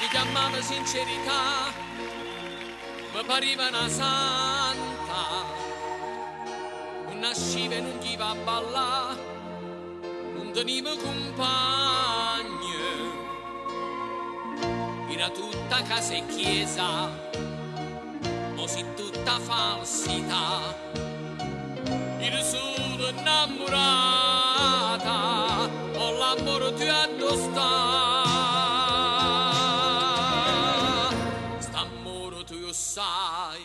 mi chiamava sincerità, mi pareva una santa, non nasciva e non gli va a ballare, non teniva compagni, era tutta casa e chiesa, ma si tutta falsità, era solo innamorata, con l'amore tu addosta. Sai,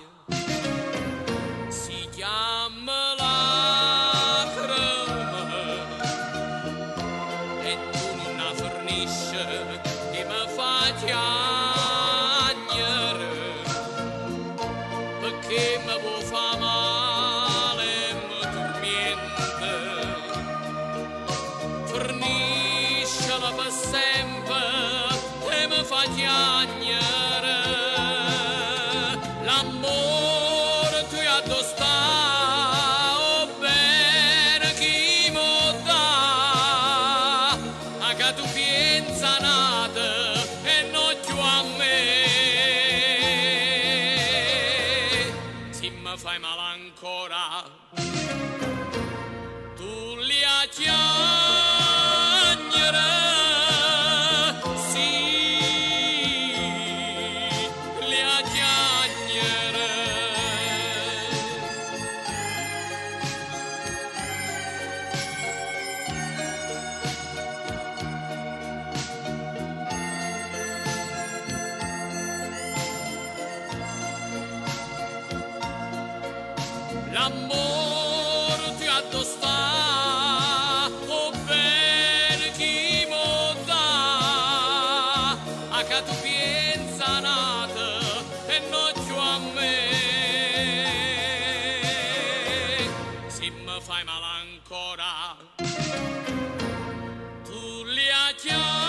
si chiama lacrima e tu non la fornisci che mi fa piangere perché mi vuoi fa male e mi tormenta, forniscila per sempre e mi fa piangere. L'amore tu addosta, oh bene chi mo dà, a che tu pensa nata e non più a me. Se mi fai male ancora, tu li a piangere. L'amore ti addosta, oh bene chi mo dà, a che tu pensa nata e non più a me. Se mi fai male ancora, tu li a chiamare.